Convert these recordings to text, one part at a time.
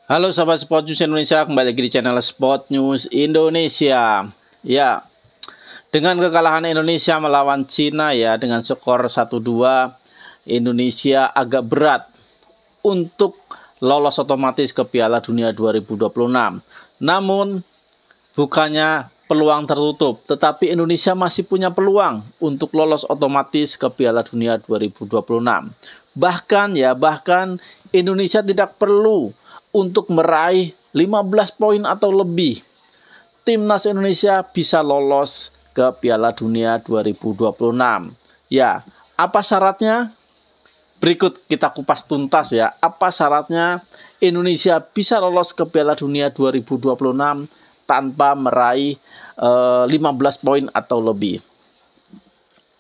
Halo sahabat Sport News Indonesia, kembali lagi di channel Sport News Indonesia. Ya, dengan kekalahan Indonesia melawan Cina ya dengan skor 1-2, Indonesia agak berat untuk lolos otomatis ke Piala Dunia 2026. Namun bukannya peluang tertutup, tetapi Indonesia masih punya peluang untuk lolos otomatis ke Piala Dunia 2026. Bahkan Indonesia tidak perlu untuk meraih 15 poin atau lebih. Timnas Indonesia bisa lolos ke Piala Dunia 2026. Ya, apa syaratnya? Berikut kita kupas tuntas ya. Apa syaratnya Indonesia bisa lolos ke Piala Dunia 2026 tanpa meraih 15 poin atau lebih?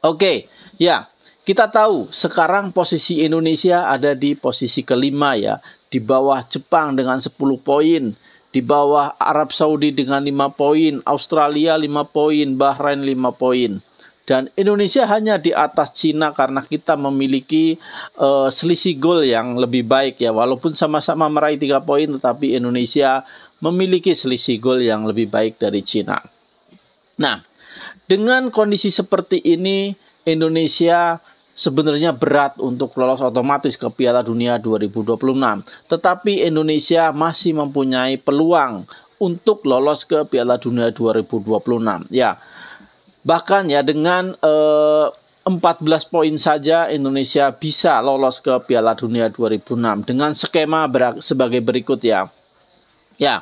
Oke, ya. Kita tahu sekarang posisi Indonesia ada di posisi kelima ya, di bawah Jepang dengan 10 poin, di bawah Arab Saudi dengan 5 poin, Australia 5 poin, Bahrain 5 poin. Dan Indonesia hanya di atas Cina karena kita memiliki selisih gol yang lebih baik ya. Walaupun sama-sama meraih 3 poin, tetapi Indonesia memiliki selisih gol yang lebih baik dari Cina. Nah, dengan kondisi seperti ini, Indonesia sebenarnya berat untuk lolos otomatis ke Piala Dunia 2026. Tetapi Indonesia masih mempunyai peluang untuk lolos ke Piala Dunia 2026. Ya, bahkan ya dengan 14 poin saja Indonesia bisa lolos ke Piala Dunia 2026 dengan skema sebagai berikut ya. Ya,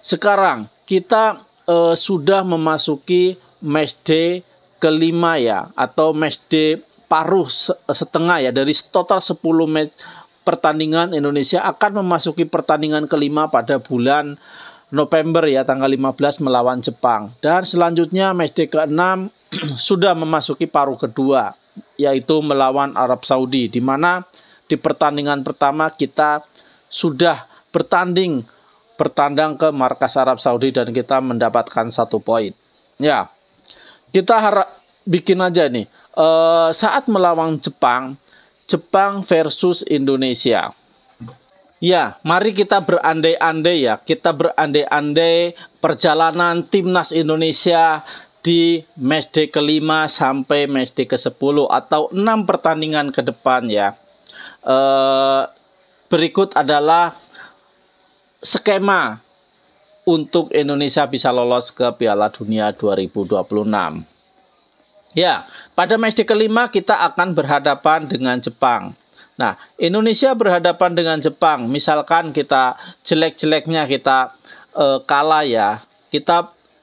sekarang kita sudah memasuki matchday kelima ya, atau matchday paruh setengah ya. Dari total 10 match pertandingan, Indonesia akan memasuki pertandingan kelima pada bulan November ya, tanggal 15 melawan Jepang. Dan selanjutnya matchday ke-6 sudah memasuki paruh kedua, yaitu melawan Arab Saudi, di mana di pertandingan pertama kita sudah bertandang ke markas Arab Saudi dan kita mendapatkan 1 poin. Ya, kita harap bikin aja nih saat melawan Jepang versus Indonesia. Ya, mari kita berandai-andai ya. Kita berandai-andai perjalanan timnas Indonesia di matchday kelima sampai matchday ke-10 atau 6 pertandingan ke depan ya. Berikut adalah skema untuk Indonesia bisa lolos ke Piala Dunia 2026. Ya, pada matchday kelima kita akan berhadapan dengan Jepang. Nah, Indonesia berhadapan dengan Jepang. Misalkan kita jelek-jeleknya kita kalah ya.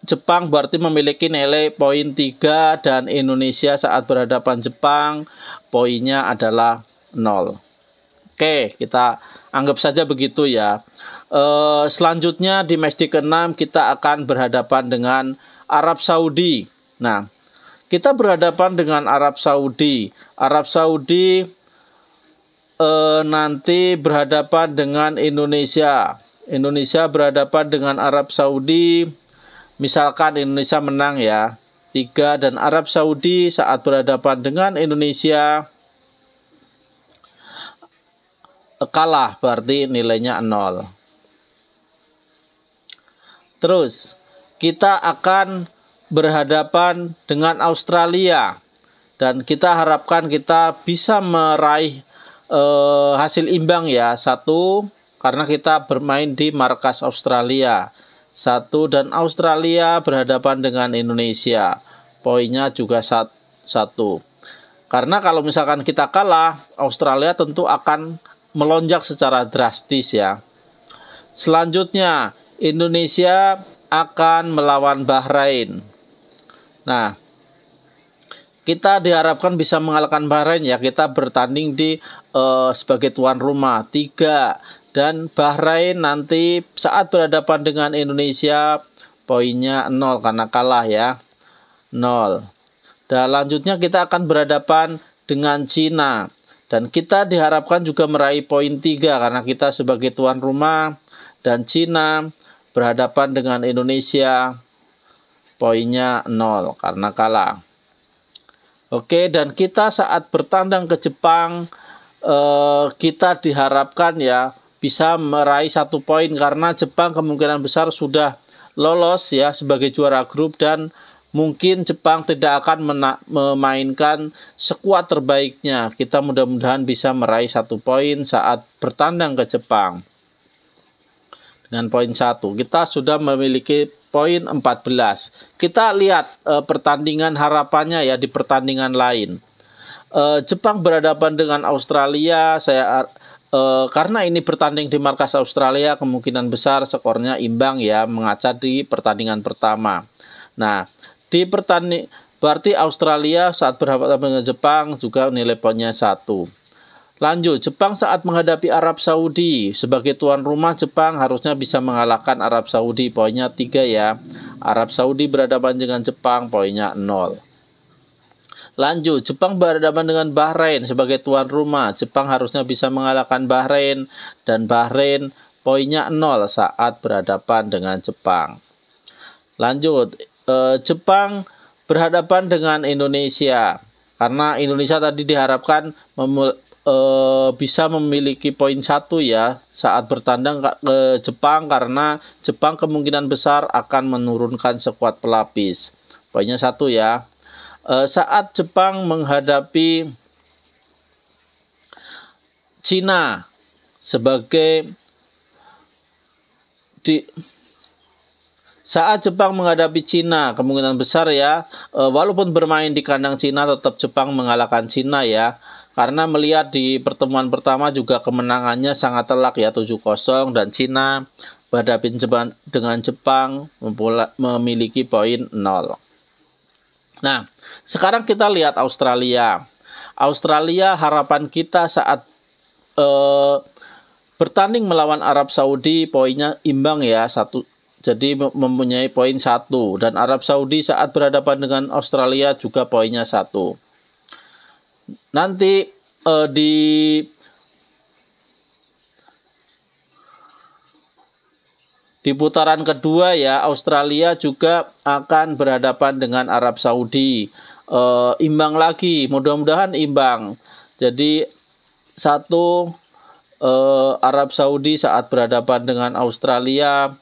Jepang berarti memiliki nilai poin 3 dan Indonesia saat berhadapan Jepang poinnya adalah 0. Oke, kita anggap saja begitu ya. Selanjutnya di matchday ke-6 kita akan berhadapan dengan Arab Saudi. Nah, kita berhadapan dengan Arab Saudi. Arab Saudi nanti berhadapan dengan Indonesia. Indonesia berhadapan dengan Arab Saudi. Misalkan Indonesia menang ya 3, dan Arab Saudi saat berhadapan dengan Indonesia kalah, berarti nilainya 0. Terus kita akan berhadapan dengan Australia dan kita harapkan kita bisa meraih hasil imbang ya, 1, karena kita bermain di markas Australia 1, dan Australia berhadapan dengan Indonesia poinnya juga 1. Karena kalau misalkan kita kalah, Australia tentu akan melonjak secara drastis ya. Selanjutnya Indonesia akan melawan Bahrain. Nah, kita diharapkan bisa mengalahkan Bahrain ya. Kita bertanding di sebagai tuan rumah 3, dan Bahrain nanti saat berhadapan dengan Indonesia poinnya 0 karena kalah ya, 0. Dan lanjutnya kita akan berhadapan dengan Cina dan kita diharapkan juga meraih poin 3 karena kita sebagai tuan rumah, dan Cina berhadapan dengan Indonesia poinnya 0 karena kalah. Oke, dan kita saat bertandang ke Jepang kita diharapkan ya bisa meraih 1 poin karena Jepang kemungkinan besar sudah lolos ya sebagai juara grup, dan mungkin Jepang tidak akan memainkan skuad terbaiknya. Kita mudah-mudahan bisa meraih 1 poin saat bertandang ke Jepang. Dengan poin 1 kita sudah memiliki poin 14. Kita lihat pertandingan harapannya ya di pertandingan lain. Jepang berhadapan dengan Australia. Karena ini bertanding di markas Australia, kemungkinan besar skornya imbang ya, mengaca di pertandingan pertama. Nah, berarti Australia saat berhadapan dengan Jepang juga nilai poinnya 1. Lanjut, Jepang saat menghadapi Arab Saudi. Sebagai tuan rumah, Jepang harusnya bisa mengalahkan Arab Saudi, poinnya 3 ya. Arab Saudi berhadapan dengan Jepang, poinnya 0. Lanjut, Jepang berhadapan dengan Bahrain sebagai tuan rumah. Jepang harusnya bisa mengalahkan Bahrain, dan Bahrain poinnya 0 saat berhadapan dengan Jepang. Lanjut, Jepang berhadapan dengan Indonesia. Karena Indonesia tadi diharapkan bisa memiliki poin 1 ya saat bertandang ke Jepang, karena Jepang kemungkinan besar akan menurunkan skuad pelapis. Poinnya 1 ya. Saat Jepang menghadapi Cina saat Jepang menghadapi Cina, kemungkinan besar ya, walaupun bermain di kandang Cina, tetap Jepang mengalahkan Cina ya. Karena melihat di pertemuan pertama juga kemenangannya sangat telak ya, 7-0, dan Cina berhadapan dengan Jepang memiliki poin 0. Nah, sekarang kita lihat Australia. Australia, harapan kita saat bertanding melawan Arab Saudi, poinnya imbang ya, 1. Jadi mempunyai poin 1. Dan Arab Saudi saat berhadapan dengan Australia juga poinnya 1. Nanti di putaran kedua ya, Australia juga akan berhadapan dengan Arab Saudi. Imbang lagi, mudah-mudahan imbang. Jadi 1 Arab Saudi saat berhadapan dengan Australia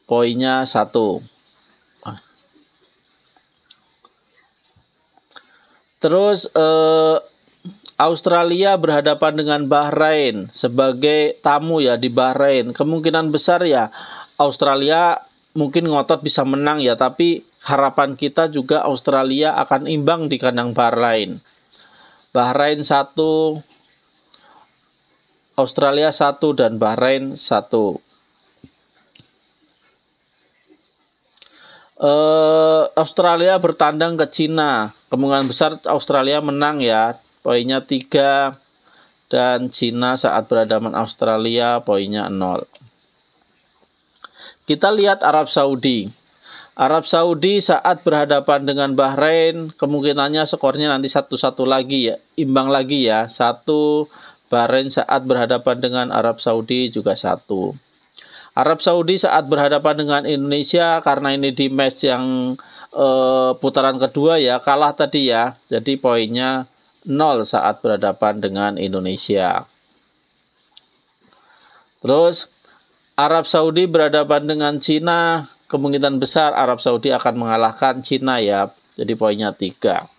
poinnya 1. Terus Australia berhadapan dengan Bahrain sebagai tamu ya di Bahrain. Kemungkinan besar ya Australia mungkin ngotot bisa menang ya, tapi harapan kita juga Australia akan imbang di kandang Bahrain. Bahrain 1, Australia 1, dan Bahrain 1. Australia bertandang ke Cina. Kemungkinan besar Australia menang ya. Poinnya 3, dan Cina saat berhadapan Australia poinnya 0. Kita lihat Arab Saudi. Arab Saudi saat berhadapan dengan Bahrain, kemungkinannya skornya nanti 1-1 lagi ya, imbang lagi ya. 1, Bahrain saat berhadapan dengan Arab Saudi juga 1. Arab Saudi saat berhadapan dengan Indonesia, karena ini di match yang putaran kedua ya, kalah tadi ya. Jadi poinnya 0 saat berhadapan dengan Indonesia. Terus Arab Saudi berhadapan dengan Cina, kemungkinan besar Arab Saudi akan mengalahkan Cina ya. Jadi poinnya 3.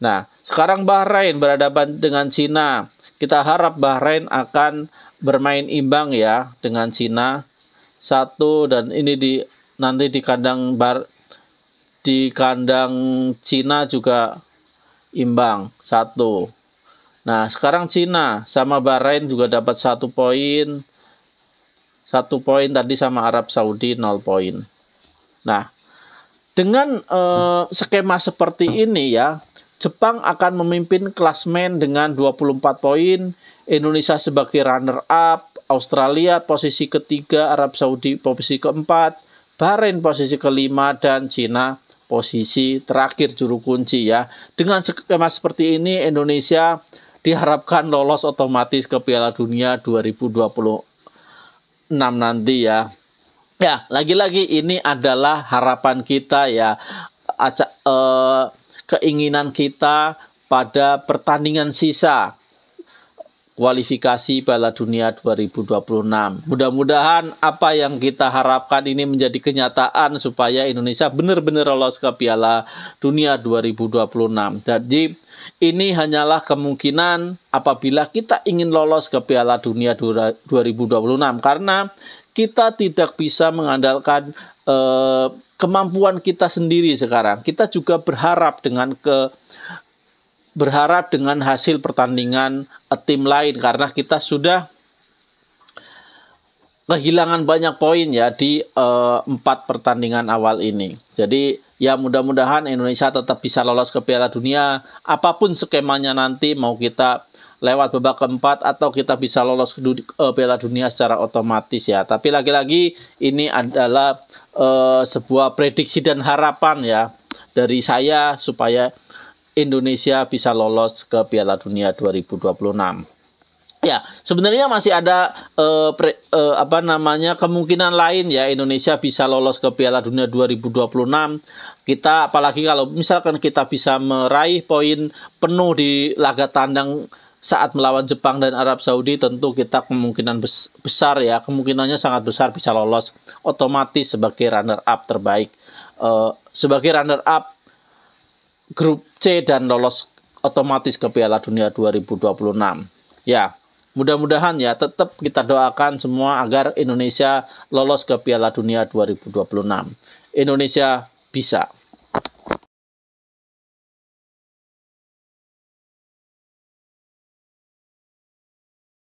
Nah, sekarang Bahrain berhadapan dengan Cina. Kita harap Bahrain akan bermain imbang ya dengan Cina 1, dan ini nanti di kandang Cina juga imbang 1. Nah, sekarang Cina sama Bahrain juga dapat 1 poin. 1 poin tadi sama Arab Saudi 0 poin. Nah, dengan skema seperti ini ya, Jepang akan memimpin klasmen dengan 24 poin, Indonesia sebagai runner up, Australia posisi ketiga, Arab Saudi posisi keempat, Bahrain posisi kelima, dan Cina posisi terakhir juru kunci ya. Dengan skema seperti ini, Indonesia diharapkan lolos otomatis ke Piala Dunia 2026 nanti ya. Ya, lagi-lagi ini adalah harapan kita ya. keinginan kita pada pertandingan sisa kualifikasi Piala Dunia 2026. Mudah-mudahan apa yang kita harapkan ini menjadi kenyataan supaya Indonesia benar-benar lolos ke Piala Dunia 2026. Jadi ini hanyalah kemungkinan apabila kita ingin lolos ke Piala Dunia 2026 karena kita tidak bisa mengandalkan kemampuan kita sendiri sekarang. Kita juga berharap dengan hasil pertandingan tim lain karena kita sudah kehilangan banyak poin ya di 4 pertandingan awal ini. Jadi ya mudah-mudahan Indonesia tetap bisa lolos ke Piala Dunia apapun skemanya nanti, mau kita lewat babak keempat atau kita bisa lolos ke Piala Dunia secara otomatis ya. Tapi lagi-lagi ini adalah sebuah prediksi dan harapan ya dari saya supaya Indonesia bisa lolos ke Piala Dunia 2026. Ya, sebenarnya masih ada kemungkinan lain ya Indonesia bisa lolos ke Piala Dunia 2026. Kita apalagi kalau misalkan kita bisa meraih poin penuh di laga tandang saat melawan Jepang dan Arab Saudi, tentu kita kemungkinan besar ya, kemungkinannya sangat besar bisa lolos otomatis sebagai runner up terbaik. Sebagai runner up grup C dan lolos otomatis ke Piala Dunia 2026. Ya, mudah-mudahan ya tetap kita doakan semua agar Indonesia lolos ke Piala Dunia 2026. Indonesia bisa.